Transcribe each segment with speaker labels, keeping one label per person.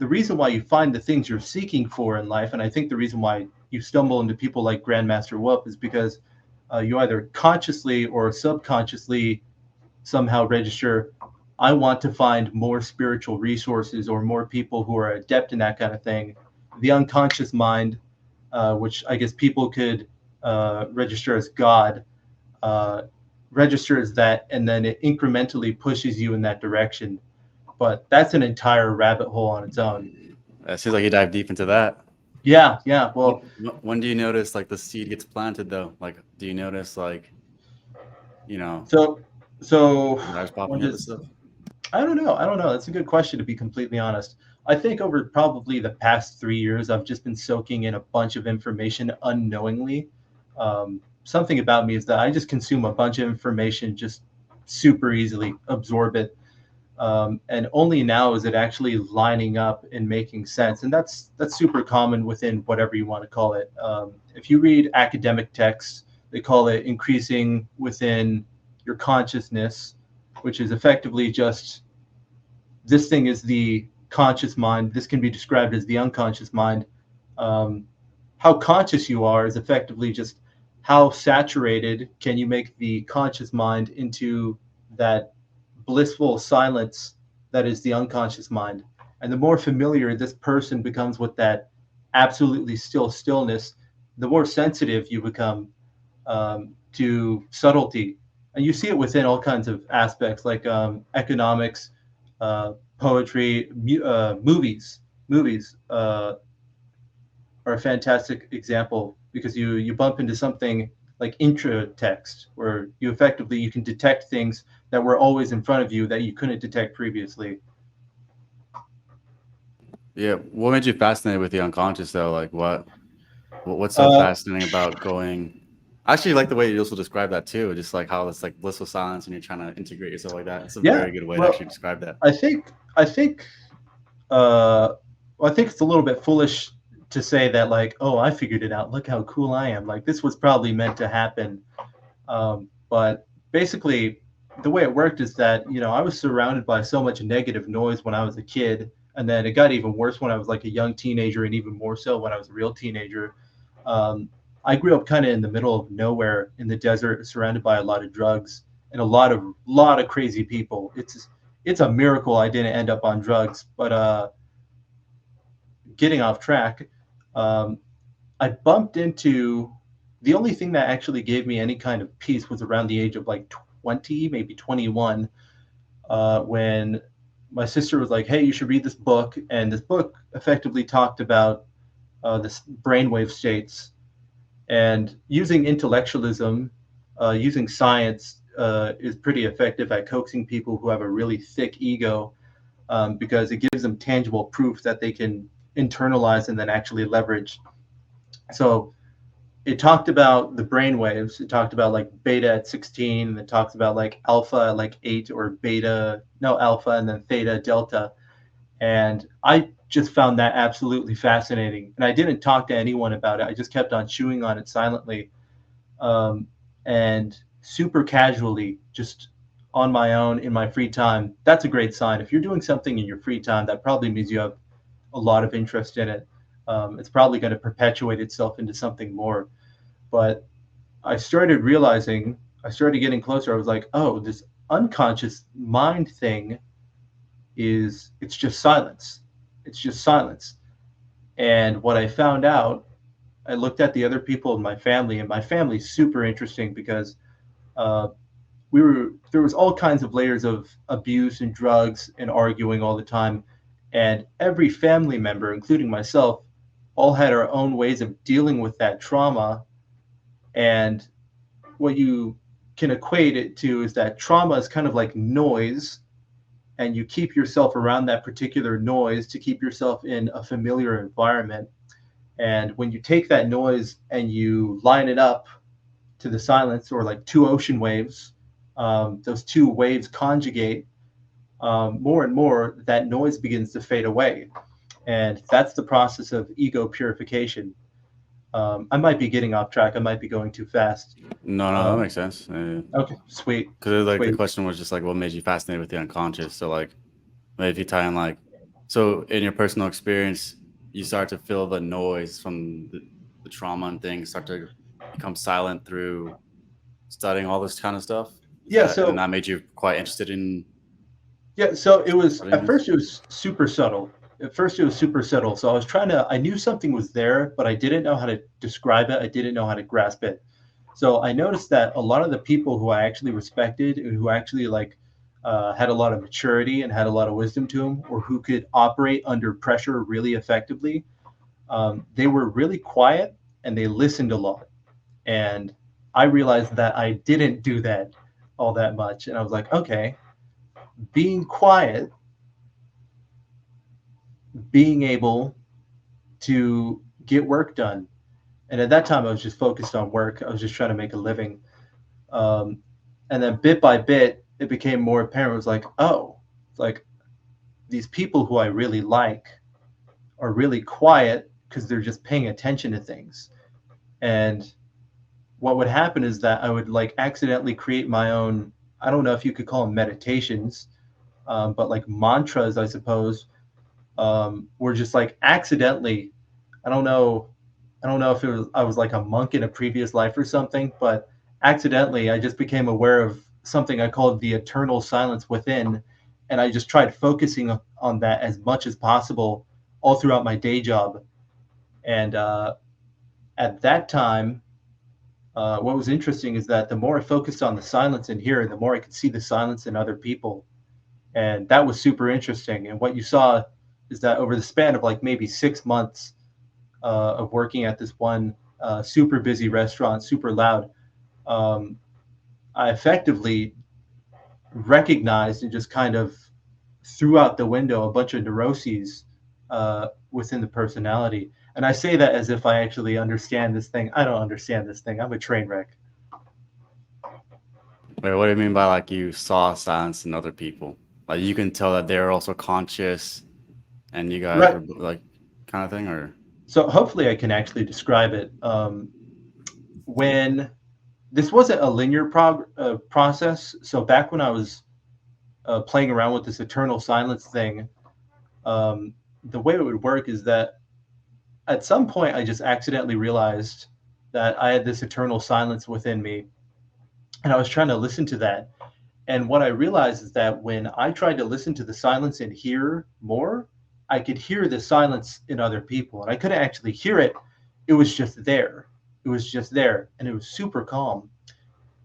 Speaker 1: the reason why you find the things you're seeking for in life, and I think the reason why you stumble into people like Grandmaster Whoop is because you either consciously or subconsciously somehow register, I want to find more spiritual resources or more people who are adept in that kind of thing. The unconscious mind, which I guess people could register as God, uh, registers that, and then it incrementally pushes you in that direction. But that's an entire rabbit hole on its own.
Speaker 2: It seems like you dive deep into that.
Speaker 1: Yeah, yeah. Well,
Speaker 2: when do you notice like the seed gets planted though? Like, do you notice like, you know,
Speaker 1: so
Speaker 2: knives
Speaker 1: when
Speaker 2: popping up and
Speaker 1: does
Speaker 2: stuff?
Speaker 1: I don't know. I don't know. That's a good question, to be completely honest. I think over probably the past 3 years, I've just been soaking in a bunch of information unknowingly. Something about me is that I just consume a bunch of information, just super easily absorb it. And only now is it actually lining up and making sense. And that's super common within whatever you want to call it. If you read academic texts, they call it increasing within your consciousness, which is effectively just this thing is the conscious mind. This can be described as the unconscious mind. Um, how conscious you are is effectively just how saturated can you make the conscious mind into that blissful silence that is the unconscious mind. And the more familiar this person becomes with that absolutely still stillness, the more sensitive you become to subtlety. And you see it within all kinds of aspects like economics, poetry, movies. Movies are a fantastic example because you bump into something like intra text, where you can detect things that were always in front of you that you couldn't detect previously.
Speaker 2: Yeah. What made you fascinated with the unconscious though? Like what's so
Speaker 1: Uh,
Speaker 2: fascinating about going? I actually like the way you also describe that too. Just like how it's like blissful silence and you're trying to integrate yourself like that. It's a
Speaker 1: yeah,
Speaker 2: very good way to
Speaker 1: well,
Speaker 2: actually describe that.
Speaker 1: I think I think uh, well, I think it's a little bit foolish to say that like, oh, I figured it out. Look how cool I am. Like this was probably meant to happen. But basically, the way it worked is that I was surrounded by so much negative noise when I was a kid, and then it got even worse when I was like a young teenager, and even more so when I was a real teenager. Um, I grew up kind of in the middle of nowhere in the desert, surrounded by a lot of drugs and a lot of crazy people. It's a miracle I didn't end up on drugs. But getting off track, um, I bumped into the only thing that actually gave me any kind of peace was around the age of like 20, maybe 21, when my sister was like, "Hey, you should read this book." And this book effectively talked about this brainwave states and using intellectualism, using science is pretty effective at coaxing people who have a really thick ego because it gives them tangible proof that they can internalize and then actually leverage. So it talked about the brain waves. It talked about like beta at 16, and it talks about like alpha at like 8, or beta, no, alpha, and then theta, delta. And I just found that absolutely fascinating. And I didn't talk to anyone about it. I just kept on chewing on it silently, and super casually, just on my own in my free time. That's a great sign. If you're doing something in your free time, that probably means you have a lot of interest in it. It's probably going to perpetuate itself into something more. But I started realizing, I started getting closer. I was like, oh, this unconscious mind thing it's just silence. It's just silence. And what I found out, I looked at the other people in my family, and my family's super interesting because uh, there was all kinds of layers of abuse and drugs and arguing all the time. And every family member, including myself, all had our own ways of dealing with that trauma. And what you can equate it to is that trauma is kind of like noise, and you keep yourself around that particular noise to keep yourself in a familiar environment. And when you take that noise and you line it up to the silence, or like two ocean waves, those two waves conjugate, more and more that noise begins to fade away. And that's the process of ego purification. I might be getting off track. I might be going too fast.
Speaker 2: No, that
Speaker 1: Um,
Speaker 2: makes sense.
Speaker 1: okay, sweet,
Speaker 2: Because like the
Speaker 1: sweet.
Speaker 2: question was just like what made you fascinated with the unconscious. So like maybe if you tie in like So in your personal experience, you start to feel the noise from the trauma and things start to become silent through studying all this kind of stuff. Is
Speaker 1: Yeah,
Speaker 2: that, and then
Speaker 1: so
Speaker 2: that made you quite interested in
Speaker 1: yeah, so it was
Speaker 2: studying
Speaker 1: at
Speaker 2: this?
Speaker 1: first it was super subtle. At first it was super subtle. So I knew something was there, but I didn't know how to describe it. I didn't know how to grasp it. So I noticed that a lot of the people who I actually respected and who actually had a lot of maturity and had a lot of wisdom to them, or who could operate under pressure really effectively, they were really quiet and they listened a lot. And I realized that I didn't do that all that much. And I was like, okay, being quiet, being able to get work done. And at that time, I was just focused on work. I was just trying to make a living. Um, and then bit by bit, it became more apparent. It was like, oh, it's like these people who I really like are really quiet because they're just paying attention to things. And what would happen is that I would like accidentally create my own, I don't know if you could call them meditations, but like mantras, I suppose, were just like accidentally, I don't know, I don't know if I was like a monk in a previous life or something, but accidentally I just became aware of something I called the eternal silence within, and I just tried focusing on that as much as possible all throughout my day job. And at that time, what was interesting is that the more I focused on the silence in here, the more I could see the silence in other people, and that was super interesting. And what you saw is that over the span of like maybe 6 months of working at this one super busy restaurant, super loud, um, I effectively recognized and just kind of threw out the window a bunch of neuroses within the personality. And I say that as if I actually understand this thing. I don't understand this thing. I'm a train wreck.
Speaker 2: Wait, what do you mean by like you saw silence in other people? Like you can tell that they're also conscious and you guys
Speaker 1: Right.
Speaker 2: were like kind of thing, or
Speaker 1: So hopefully I can actually describe it. When this wasn't a linear process. So back when I was playing around with this eternal silence thing, um, the way it would work is that at some point I just accidentally realized that I had this eternal silence within me, and I was trying to listen to that. And what I realized is that when I tried to listen to the silence and hear more, I could hear the silence in other people, and I couldn't actually hear it. It was just there. It was just there, and it was super calm.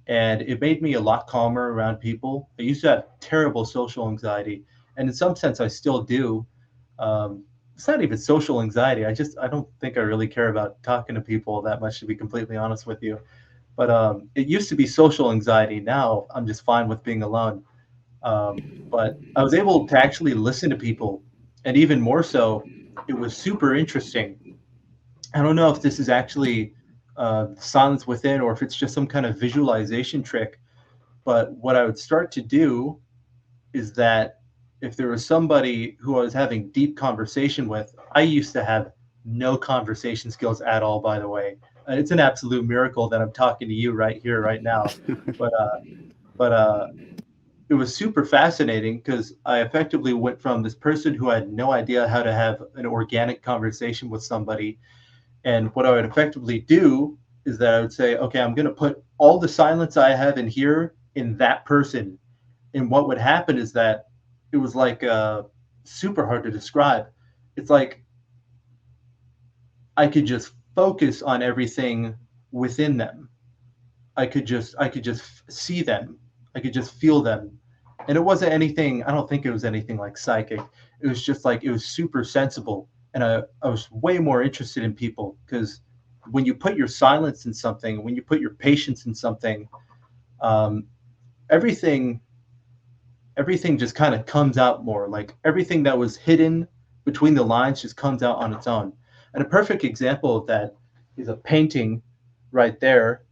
Speaker 1: And it made me a lot calmer around people. I used to have terrible social anxiety, and in some sense, I still do. It's not even social anxiety. I don't think I really care about talking to people that much, to be completely honest with you. But it used to be social anxiety. Now I'm just fine with being alone. But I was able to actually listen to people, and even more so, it was super interesting. I don't know if this is actually silence within or if it's just some kind of visualization trick. But what I would start to do is that if there was somebody who I was having deep conversation with, I used to have no conversation skills at all, by the way. It's an absolute miracle that I'm talking to you right here, right now. But it was super fascinating because I effectively went from this person who had no idea how to have an organic conversation with somebody. And what I would effectively do is that I would say, okay, I'm going to put all the silence I have in here in that person. And what would happen is that it was like super hard to describe. It's like I could just focus on everything within them. I could just see them. I could just feel them. And it wasn't anything, I don't think it was anything like psychic. It was just like it was super sensible. And I was way more interested in people because when you put your silence in something, when you put your patience in something, um, everything everything just kind of comes out more. Like everything that was hidden between the lines just comes out on its own. And a perfect example of that is a painting right there.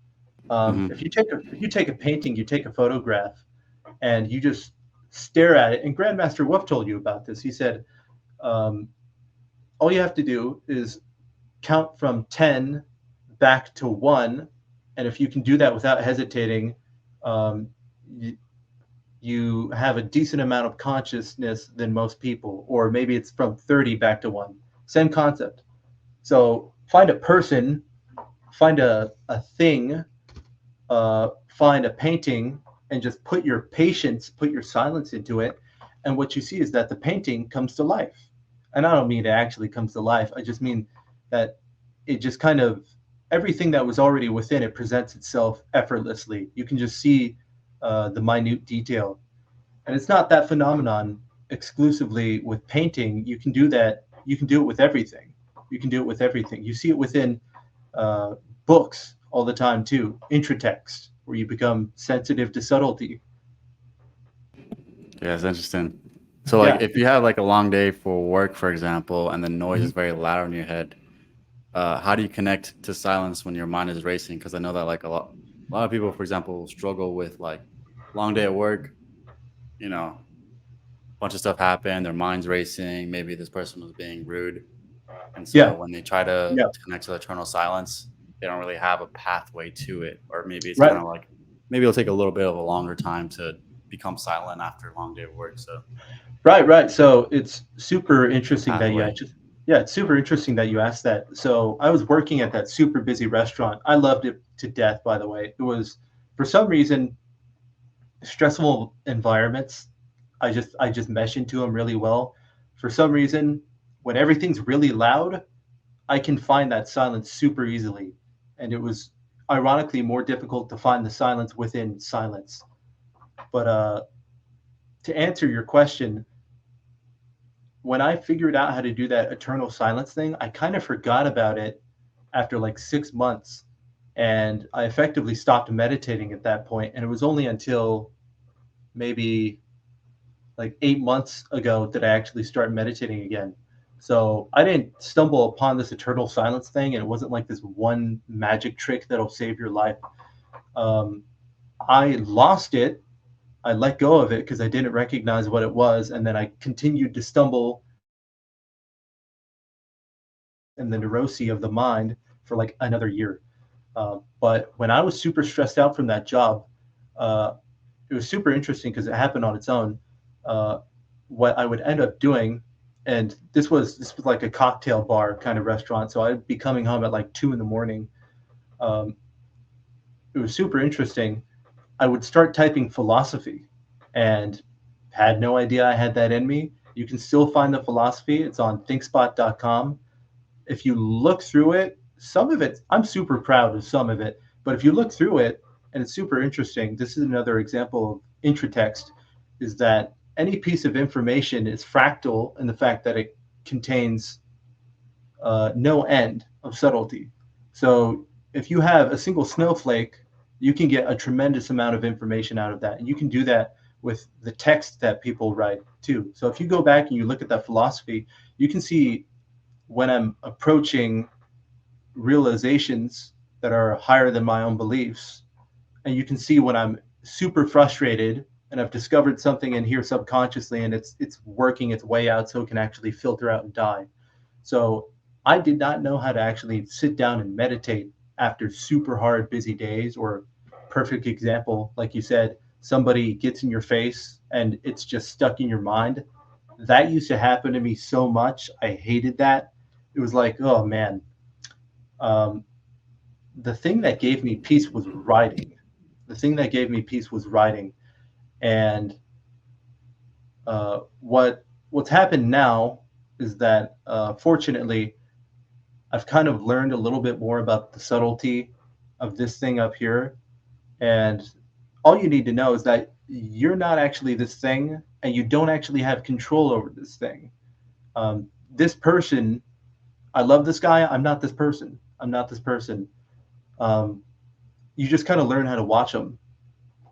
Speaker 1: If
Speaker 2: hmm
Speaker 1: you take a painting, you take a photograph, and you just stare at it. And Grandmaster Wolf told you about this. He said um, all you have to do is count from 10 back to 1, and if you can do that without hesitating, um, you, you have a decent amount of consciousness than most people, or maybe it's from 30 back to 1. Same concept. So find a person, find a thing, find a painting, and just put your patience, put your silence into it. And what you see is that the painting comes to life. And I don't mean it actually comes to life. I just mean that it just kind of, everything that was already within it presents itself effortlessly. You can just see the minute detail. And it's not that phenomenon exclusively with painting. You can do that. You can do it with everything. You can do it with everything. You see it within uh, books all the time too. Introtext, where you become sensitive to subtlety.
Speaker 2: Yeah, it's interesting. So like
Speaker 1: Yeah.
Speaker 2: if you have like a long day for work, for example, and the noise
Speaker 1: Mhm.
Speaker 2: is very loud in your head, how do you connect to silence when your mind is racing? Because I know that like a lot of people, for example, struggle with like long day at work, you know, a bunch of stuff happened, their mind's racing, maybe this person was being rude. And so
Speaker 1: Yeah.
Speaker 2: when they try to
Speaker 1: Yeah.
Speaker 2: connect to eternal silence, they don't really have a pathway to it. Or maybe it's kind
Speaker 1: Right.
Speaker 2: of like maybe it'll take a little bit of a longer time to become silent after a long day of work. So
Speaker 1: Right. Right. So it's super
Speaker 2: the
Speaker 1: interesting that you
Speaker 2: pathway.
Speaker 1: actually. Yeah, it's super interesting that you asked that. So I was working at that super busy restaurant. I loved it to death, by the way. It was, for some reason, stressful environments. I just mesh into them really well. For some reason, when everything's really loud, I can find that silence super easily. And it was ironically more difficult to find the silence within silence. But to answer your question, when I figured out how to do that eternal silence thing, I kind of forgot about it after like 6 months. And I effectively stopped meditating at that point. And it was only until maybe like 8 months ago that I actually started meditating again. So I didn't stumble upon this eternal silence thing, and it wasn't like this one magic trick that'll save your life. Um, I lost it. I let go of it because I didn't recognize what it was, and then I continued to stumble in the neuroses of the mind for like another year. But when I was super stressed out from that job, uh, it was super interesting because it happened on its own. Uh, what I would end up doing, and this was like a cocktail bar kind of restaurant, so I'd be coming home at like 2 in the morning. Um, it was super interesting. I would start typing philosophy, and had no idea I had that in me. You can still find the philosophy. It's on thinkspot.com. If you look through it, some of it, I'm super proud of some of it, but if you look through it, and it's super interesting, this is another example of intratext, is that any piece of information is fractal in the fact that it contains no end of subtlety. So if you have a single snowflake, you can get a tremendous amount of information out of that. And you can do that with the text that people write too. So if you go back and you look at that philosophy, you can see when I'm approaching realizations that are higher than my own beliefs. And you can see when I'm super frustrated and I've discovered something in here subconsciously and it's working its way out so it can actually filter out and die. So I did not know how to actually sit down and meditate after super hard busy days, or perfect example, like you said, somebody gets in your face and it's just stuck in your mind. That used to happen to me so much. I hated that. It was like, oh man, um, the thing that gave me peace was writing. The thing that gave me peace was writing. And what's happened now is that fortunately, I've kind of learned a little bit more about the subtlety of this thing up here. And all you need to know is that you're not actually this thing, and you don't actually have control over this thing. This person, I love this guy. I'm not this person. I'm not this person. Um, you just kind of learn how to watch them.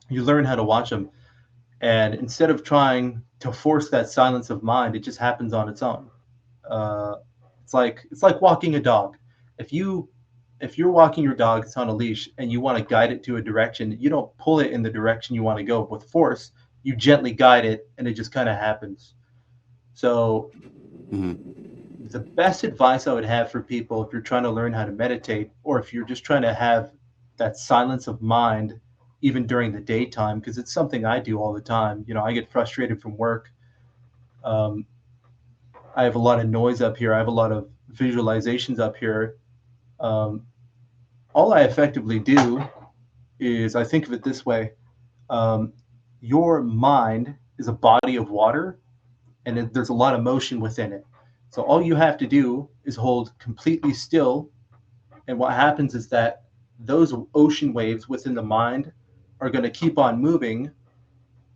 Speaker 1: You learn how to watch them, and instead of trying to force that silence of mind, it just happens on its own. uh, it's like walking a dog. If you if you're walking your dog, it's on a leash, and you want to guide it to a direction, you don't pull it in the direction you want to go with force. You gently guide it, and it just kind of happens. So
Speaker 2: Hmm.
Speaker 1: the best advice I would have for people, if you're trying to learn how to meditate, or if you're just trying to have that silence of mind even during the daytime, because it's something I do all the time. I get frustrated from work. Um, I have a lot of noise up here. I have a lot of visualizations up here. Um, all I effectively do is I think of it this way. Um, your mind is a body of water, and there's a lot of motion within it. So all you have to do is hold completely still. And what happens is that those ocean waves within the mind are going to keep on moving.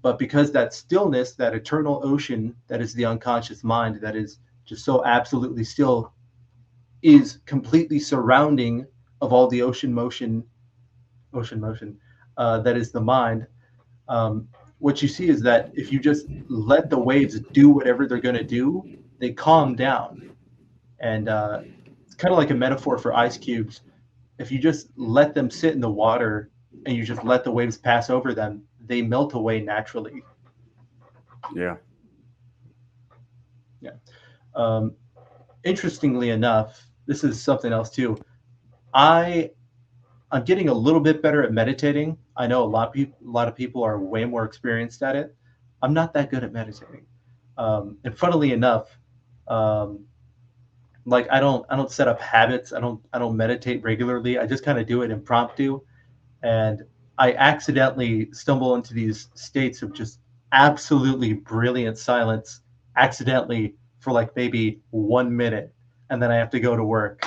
Speaker 1: But because that stillness, that eternal ocean that is the unconscious mind, that is just so absolutely still, is completely surrounding of all the ocean motion, that is the mind. Um, what you see is that if you just let the waves do whatever they're going to do, they calm down. And it's kind of like a metaphor for ice cubes. If you just let them sit in the water and you just let the waves pass over them, they melt away naturally.
Speaker 2: Yeah.
Speaker 1: Yeah. Um, Interestingly enough, this is something else too. I I'm getting a little bit better at meditating. I know a lot of people are way more experienced at it. I'm not that good at meditating. And funnily enough, um, like I don't set up habits. I don't meditate regularly. I just kind of do it impromptu, and I accidentally stumble into these states of just absolutely brilliant silence, accidentally for like maybe 1 minute, and then I have to go to work.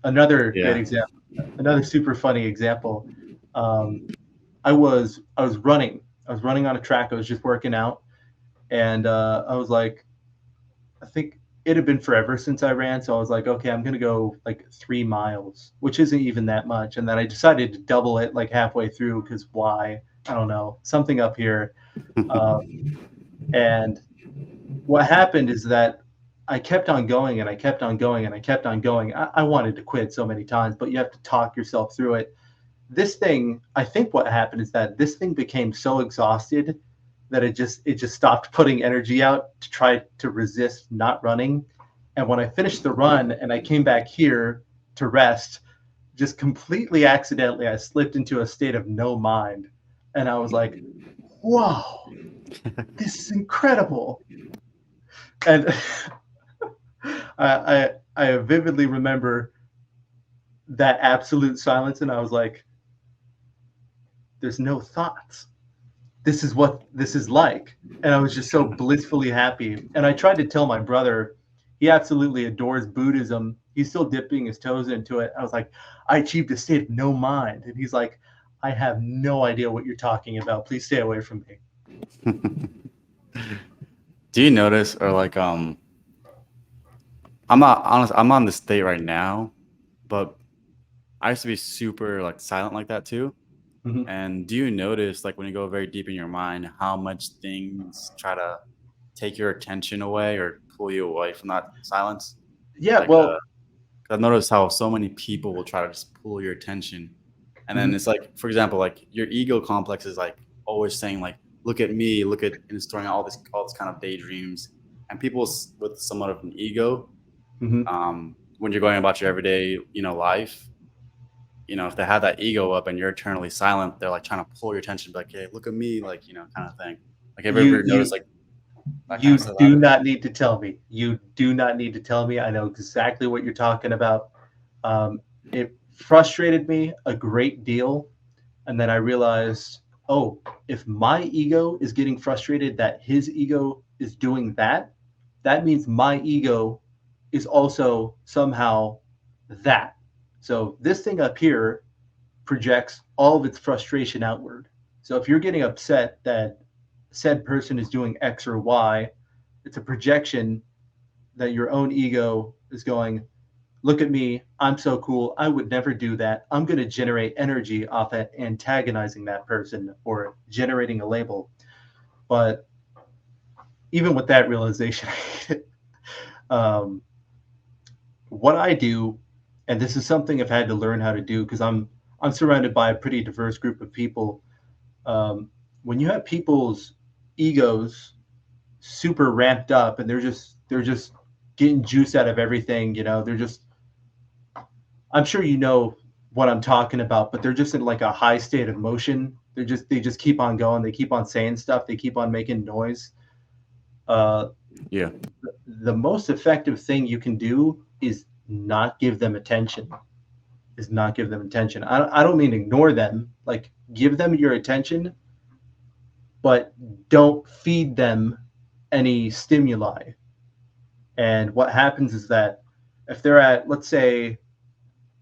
Speaker 1: Another great
Speaker 2: Yeah.
Speaker 1: example, another super funny example. Um, I was running. I was running on a track. I was just working out, and I was like, I think it had been forever since I ran, so I was like, okay, I'm gonna go like 3 miles, which isn't even that much. And then I decided to double it like halfway through because why? I don't know, something up here. Um, and what happened is that I kept on going and I kept on going and I kept on going. I wanted to quit so many times, but you have to talk yourself through it. This thing, I think what happened is that this thing became so exhausted that it just stopped putting energy out to try to resist not running. And when I finished the run and I came back here to rest, just completely accidentally I slipped into a state of no mind. And I was like, whoa, this is incredible. And I vividly remember that absolute silence, and I was like, there's no thoughts. This is what this is like. And I was just so blissfully happy. And I tried to tell my brother, he absolutely adores Buddhism. He's still dipping his toes into it. I was like, I achieved a state of no mind. And he's like, I have no idea what you're talking about. Please stay away from me.
Speaker 2: Do you notice, or like, I'm not honest, I'm on this state right now, but I used to be super like silent like that too.
Speaker 1: Mhm.
Speaker 2: And do you notice, like, when you go very deep in your mind, how much things try to take your attention away or pull you away from that silence?
Speaker 1: Yeah,
Speaker 2: Like,
Speaker 1: well,
Speaker 2: 'cause I've noticed how so many people will try to just pull your attention. And then
Speaker 1: mhm,
Speaker 2: it's like, for example, like your ego complex is like always saying like, look at me, look at, and it's throwing out all this kind of daydreams. And people with somewhat of an ego,
Speaker 1: mhm.
Speaker 2: when you're going about your everyday, life, if they have that ego up and you're eternally silent, they're like trying to pull your attention, like, hey, look at me, like, kind of thing. Like, have you
Speaker 1: You
Speaker 2: ever noticed
Speaker 1: you
Speaker 2: like that kind
Speaker 1: you
Speaker 2: of stuff
Speaker 1: do
Speaker 2: happen?
Speaker 1: not need to tell me. You do not need to tell me. I know exactly what you're talking about. It frustrated me a great deal. And then I realized, oh, if my ego is getting frustrated that his ego is doing that, that means my ego is also somehow that. So this thing up here projects all of its frustration outward. So if you're getting upset that said person is doing X or Y, it's a projection that your own ego is going, look at me, I'm so cool, I would never do that. I'm going to generate energy off at antagonizing that person or generating a label. But even with that realization, um, what I do, and this is something I've had to learn how to do because I'm surrounded by a pretty diverse group of people. Um, when you have people's egos super ramped up and they're just getting juice out of everything, they're just, I'm sure what I'm talking about, but they're just in like a high state of motion. They just keep on going. They keep on saying stuff. They keep on making noise. Uh,
Speaker 2: Yeah.
Speaker 1: the most effective thing you can do is not give them attention. Is not give them attention. I don't mean ignore them. Like give them your attention, but don't feed them any stimuli. And what happens is that if they're at, let's say,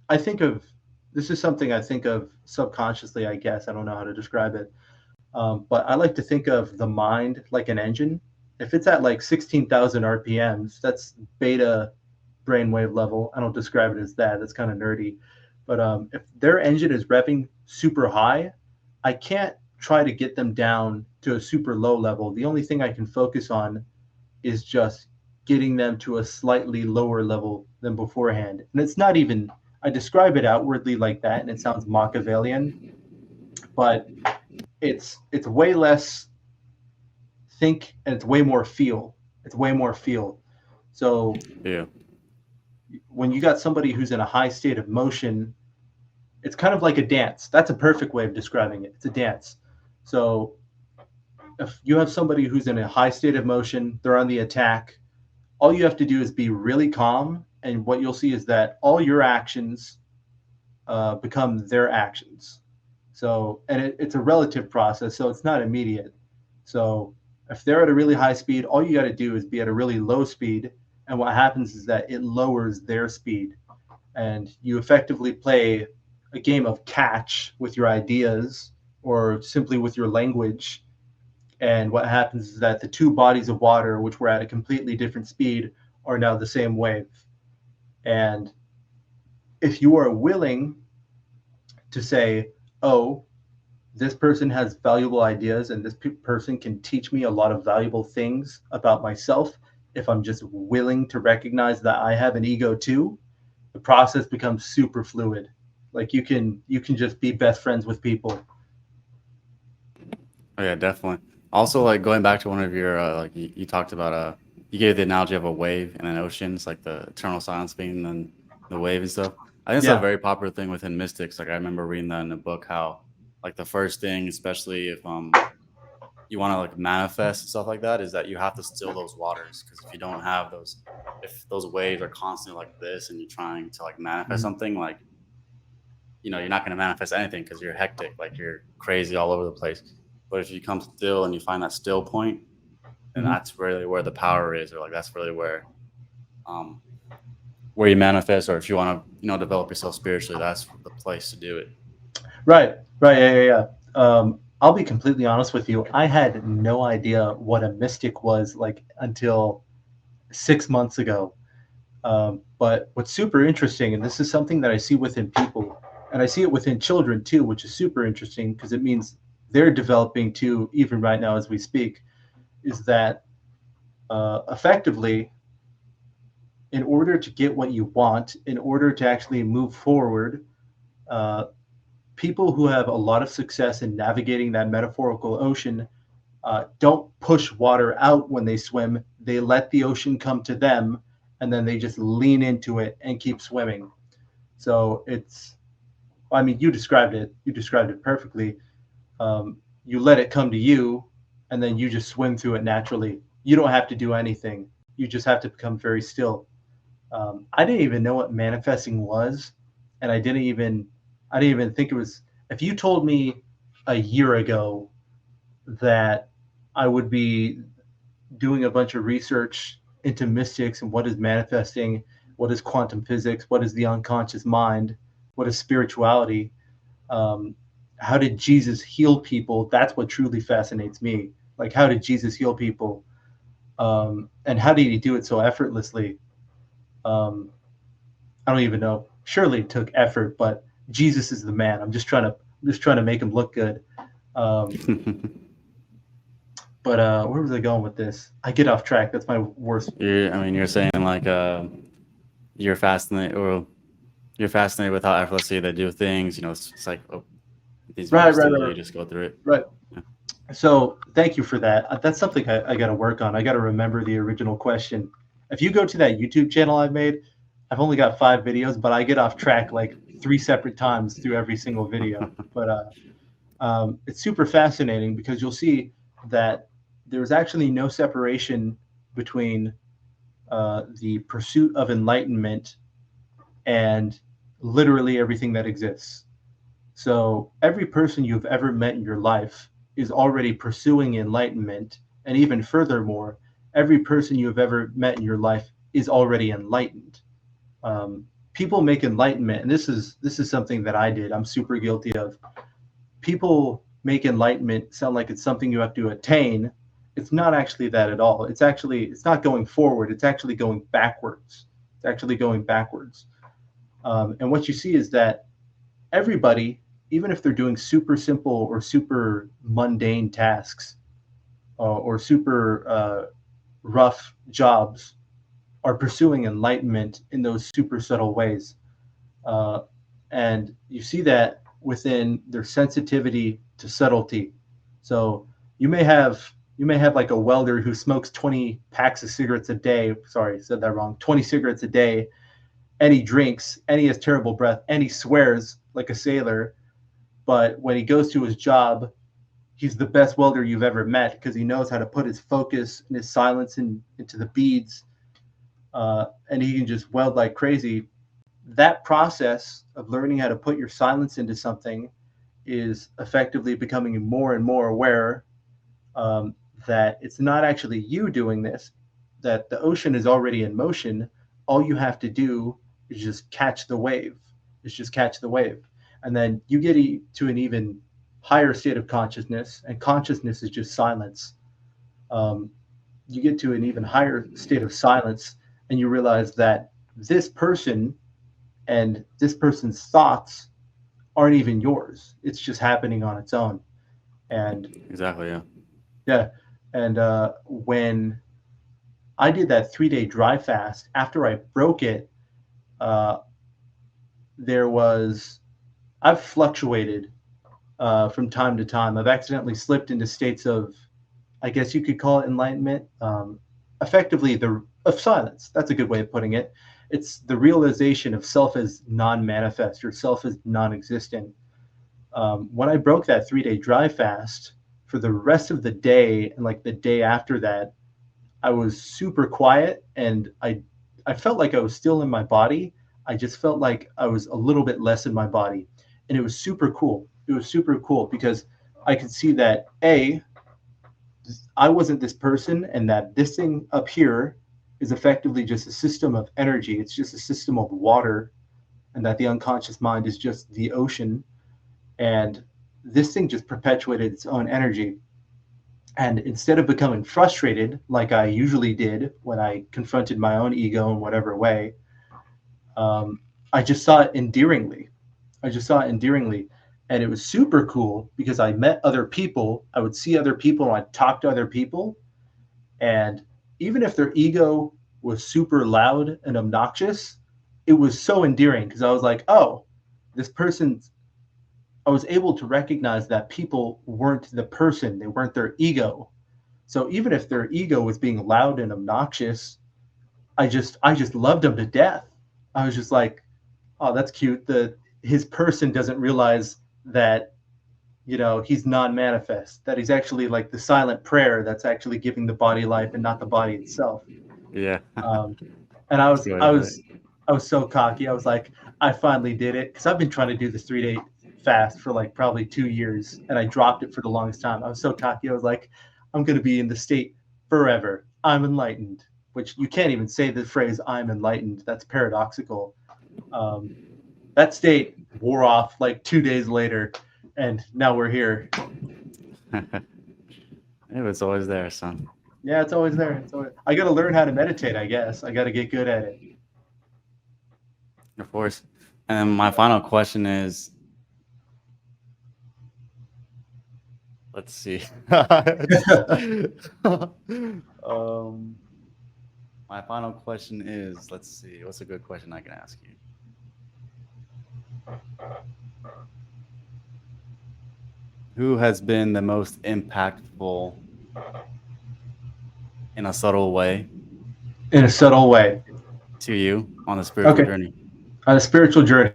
Speaker 1: I think of this is something I think of subconsciously, I guess. I don't know how to describe it. But I like to think of the mind like an engine. If it's at like 16,000 RPMs, that's beta brainwave level. I don't describe it as that. That's kind of nerdy. But if their engine is revving super high, I can't try to get them down to a super low level. The only thing I can focus on is just getting them to a slightly lower level than beforehand. And it's not even, I describe it outwardly like that, and it sounds Machiavellian, but it's way less think and it's way more feel. It's way more feel. So
Speaker 2: Yeah.
Speaker 1: when you got somebody who's in a high state of motion, it's kind of like a dance. That's a perfect way of describing it. It's a dance. So if you have somebody who's in a high state of motion, they're on the attack, all you have to do is be really calm. And what you'll see is that all your actions become their actions. So, and it's a relative process, so it's not immediate. So, if they're at a really high speed, all you got to do is be at a really low speed. And what happens is that it lowers their speed. And you effectively play a game of catch with your ideas or simply with your language. And what happens is that the two bodies of water, which were at a completely different speed, are now the same wave. And if you are willing to say, oh, this person has valuable ideas and this person can teach me a lot of valuable things about myself, if I'm just willing to recognize that I have an ego too, the process becomes super fluid. Like you can just be best friends with people.
Speaker 2: Oh yeah, definitely. Also, like going back to one of your like you talked about you gave the analogy of a wave and an ocean. It's like the eternal silence being the wave and stuff. I think it's a
Speaker 1: Yeah.
Speaker 2: very popular thing within mystics. Like I remember reading that in a book how like the first thing, especially if you want to like manifest and stuff like that, is that you have to still those waters, because if you don't have those, if those waves are constantly like this and you're trying to like manifest
Speaker 1: Mhm.
Speaker 2: something, like you're not going to manifest anything because you're hectic, like you're crazy all over the place. But if you come still and you find that still point, and
Speaker 1: Mhm.
Speaker 2: that's really where the power is, or like that's really um where you manifest, or if you want to develop yourself spiritually, that's the place to do it.
Speaker 1: Right. Right. Yeah. Yeah. Yeah. I'll be completely honest with you. I had no idea what a mystic was like until 6 months ago. But what's super interesting, and this is something that I see within people, and I see it within children too, which is super interesting because it means they're developing too, even right now as we speak, is that effectively, in order to get what you want, in order to actually move forward, uh, people who have a lot of success in navigating that metaphorical ocean don't push water out when they swim. They let the ocean come to them, and then they just lean into it and keep swimming. So it's, I mean, you described it. You described it perfectly. You let it come to you, and then you just swim through it naturally. You don't have to do anything. You just have to become very still. I didn't even know what manifesting was, and I didn't even think it was. If you told me a year ago that I would be doing a bunch of research into mystics and what is manifesting, what is quantum physics, what is the unconscious mind, what is spirituality, um, how did Jesus heal people? That's what truly fascinates me. Like, how did Jesus heal people? And how did he do it so effortlessly? Um, I don't even know. Surely it took effort, but Jesus is the man. I'm just trying to make him look good. Um, but where was I going with this? I get off track. That's my worst.
Speaker 2: I mean, you're saying like you're fascinated, or you're fascinated with how effortlessly they do things. It's like, oh, it needs to be
Speaker 1: Right, right,
Speaker 2: still.
Speaker 1: right,
Speaker 2: You just go through it.
Speaker 1: right.
Speaker 2: Yeah.
Speaker 1: So thank you for that. That's something I got to work on. I got to remember the original question. If you go to that YouTube channel I've made, I've only got 5 videos, but I get off track like 3 separate times through every single video. But it's super fascinating because you'll see that there's actually no separation between the pursuit of enlightenment and literally everything that exists. So every person you've ever met in your life is already pursuing enlightenment. And even furthermore, every person you've ever met in your life is already enlightened. People make enlightenment, and this is something that I did. I'm super guilty of. People make enlightenment sound like it's something you have to attain. It's not actually that at all. It's not going forward. It's actually going backwards. It's actually going backwards. And what you see is that everybody, even if they're doing super simple or super mundane tasks or super rough jobs, are pursuing enlightenment in those super subtle ways. And you see that within their sensitivity to subtlety. So you may have like a welder who smokes 20 packs of cigarettes a day. Sorry, said that wrong. 20 cigarettes a day, and he drinks, and he has terrible breath, and he swears like a sailor. But when he goes to his job, he's the best welder you've ever met because he knows how to put his focus and his silence into the beads, and he can just weld like crazy. That process of learning how to put your silence into something is effectively becoming more and more aware that it's not actually you doing this, that the ocean is already in motion. All you have to do is just catch the wave. It's just catch the wave. And then you get to an even higher state of consciousness, and consciousness is just silence. You get to an even higher state of silence, and you realize that this person and this person's thoughts aren't even yours. It's just happening on its own. And
Speaker 2: Exactly. Yeah.
Speaker 1: yeah, and when I did that 3-day dry fast, after I broke it, I've fluctuated from time to time. I've accidentally slipped into states of, I guess you could call it enlightenment, effectively of silence. That's a good way of putting it. It's the realization of self as non-manifest or self as non-existent. When I broke that 3-day dry fast, for the rest of the day and like the day after that, I was super quiet, and I felt like I was still in my body. I just felt like I was a little bit less in my body, and it was super cool. It was super cool because I could see that I wasn't this person, and that this thing up here is effectively just a system of energy. It's just a system of water, and that the unconscious mind is just the ocean, and this thing just perpetuated its own energy. And instead of becoming frustrated like I usually did when I confronted my own ego in whatever way, I just saw it endearingly. And it was super cool because I met other people. I would see other people and I'd talk to other people. And even if their ego was super loud and obnoxious, it was so endearing because I was like, oh, this person's, I was able to recognize that people weren't the person, they weren't their ego. So even if their ego was being loud and obnoxious, I just loved them to death. I was just like, oh, that's cute. His person doesn't realize that, he's non-manifest, that he's actually like the silent prayer that's actually giving the body life and not the body itself.
Speaker 2: Yeah.
Speaker 1: And I was so cocky. I was like, I finally did it, because I've been trying to do this 3-day fast for like probably 2 years, and I dropped it for the longest time. I was so cocky. I was like, I'm going to be in the state forever. I'm enlightened, which you can't even say the phrase "I'm enlightened." That's paradoxical. That state wore off like 2 days later, and now we're here.
Speaker 2: It was always there, son.
Speaker 1: Yeah, it's always there. I got to learn how to meditate, I guess. I got to get good at it.
Speaker 2: Of course. And my final question is, let's see. My final question is, let's see, what's a good question I can ask you? Who has been the most impactful in a subtle way?
Speaker 1: In a subtle way.
Speaker 2: To you on the spiritual journey?
Speaker 1: On a spiritual journey.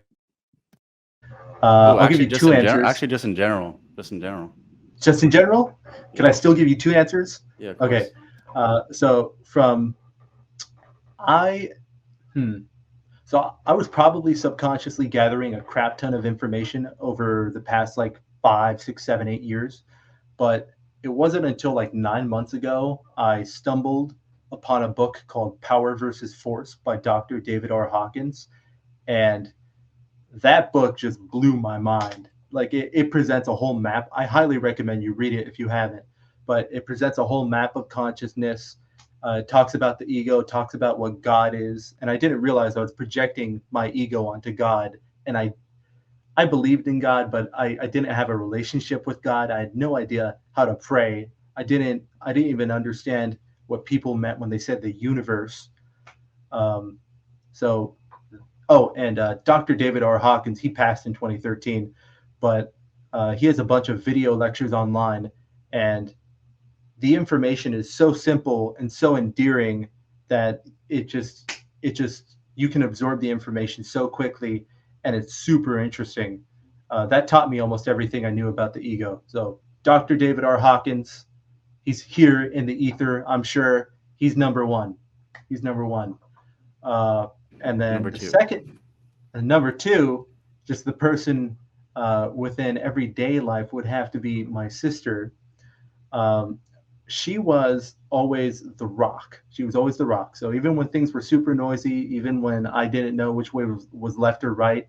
Speaker 2: Oh,
Speaker 1: I'll give
Speaker 2: actually,
Speaker 1: you two answers.
Speaker 2: actually, just in general, just in general.
Speaker 1: Just in general, can I
Speaker 2: Yeah,
Speaker 1: still give you two answers?
Speaker 2: yeah, of
Speaker 1: Okay.
Speaker 2: course.
Speaker 1: So from I, hmm. So I was probably subconsciously gathering a crap ton of information over the past like 5, 6, 7, 8 years. But it wasn't until like 9 months ago I stumbled upon a book called Power versus Force by Dr. David R. Hawkins. And that book just blew my mind. Like it presents a whole map. I highly recommend you read it if you haven't. But it presents a whole map of consciousness. It talks about the ego, talks about what God is, and I didn't realize I was projecting my ego onto God. And I believed in God, but I didn't have a relationship with God. I had no idea how to pray. I didn't even understand what people meant when they said the universe. Um, so Oh, and Dr. David R. Hawkins, he passed in 2013, but he has a bunch of video lectures online, and the information is so simple and so endearing that it just you can absorb the information so quickly, and it's super interesting. That taught me almost everything I knew about the ego. So Dr. David R. Hawkins, he's here in the ether. I'm sure he's number one. He's number one. Uh, and then
Speaker 2: Number
Speaker 1: the
Speaker 2: two.
Speaker 1: second and number two, just the person within everyday life would have to be my sister. Um, she was always the rock. She was always the rock. So even when things were super noisy, even when I didn't know which way was left or right,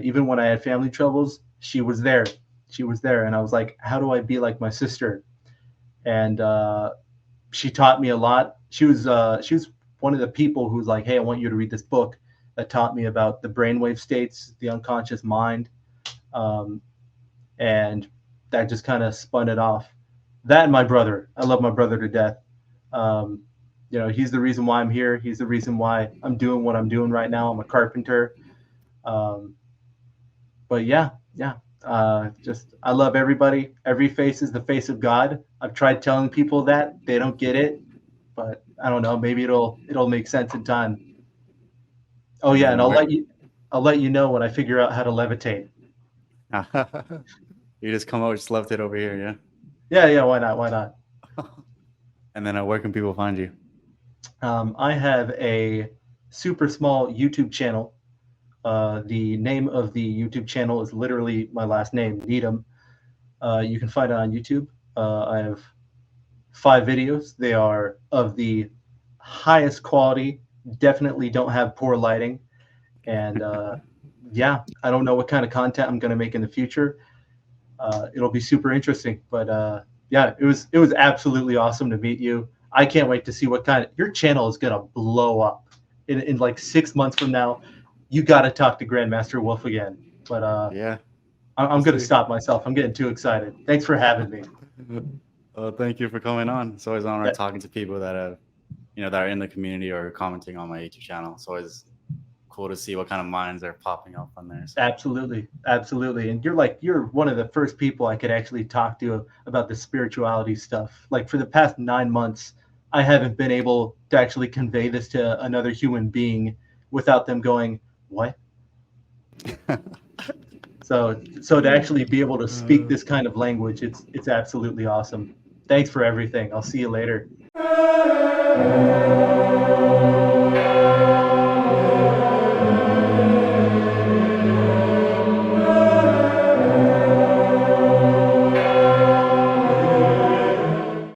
Speaker 1: even when I had family troubles, she was there. She was there. And I was like, how do I be like my sister? And she taught me a lot. She was one of the people who's like, hey, I want you to read this book that taught me about the brainwave states, the unconscious mind, um, and that just kind of spun it off. That and my brother, I love my brother to death. Um, he's the reason why I'm here. He's the reason why I'm doing what I'm doing right now. I'm a carpenter. Um, but yeah, yeah. Just I love everybody. Every face is the face of God. I've tried telling people that they don't get it, but I don't know. Maybe it'll make sense in time. Oh
Speaker 2: And
Speaker 1: yeah, and
Speaker 2: then where?
Speaker 1: I'll let you know when I figure out how to levitate.
Speaker 2: You just come over, just left it over here, yeah.
Speaker 1: Yeah, yeah. Why not? Why not?
Speaker 2: And then where can people find you?
Speaker 1: I have a super small YouTube channel. The name of the YouTube channel is literally my last name, Needham. You can find it on YouTube. I have 5 videos. They are of the highest quality. Definitely don't have poor lighting. And yeah, I don't know what kind of content I'm going to make in the future. It'll be super interesting. But yeah, it was absolutely awesome to meet you. I can't wait to see what kind of your channel is going to blow up in like 6 months from now. You got to talk to Grandmaster Wolf again. But
Speaker 2: Yeah,
Speaker 1: I'm
Speaker 2: we'll
Speaker 1: going to
Speaker 2: see.
Speaker 1: stop myself. I'm getting too excited. Thanks for having me.
Speaker 2: Thank you for coming on. It's always an honor
Speaker 1: Yeah,
Speaker 2: talking to people that have, that are in the community or commenting on my YouTube channel. It's always cool to see what kind of minds are popping up on there. So
Speaker 1: absolutely, absolutely. And you're one of the first people I could actually talk to about the spirituality stuff. Like for the past 9 months, I haven't been able to actually convey this to another human being without them going, "What?" So to actually be able to speak this kind of language, it's absolutely awesome. Thanks for everything. I'll see you later.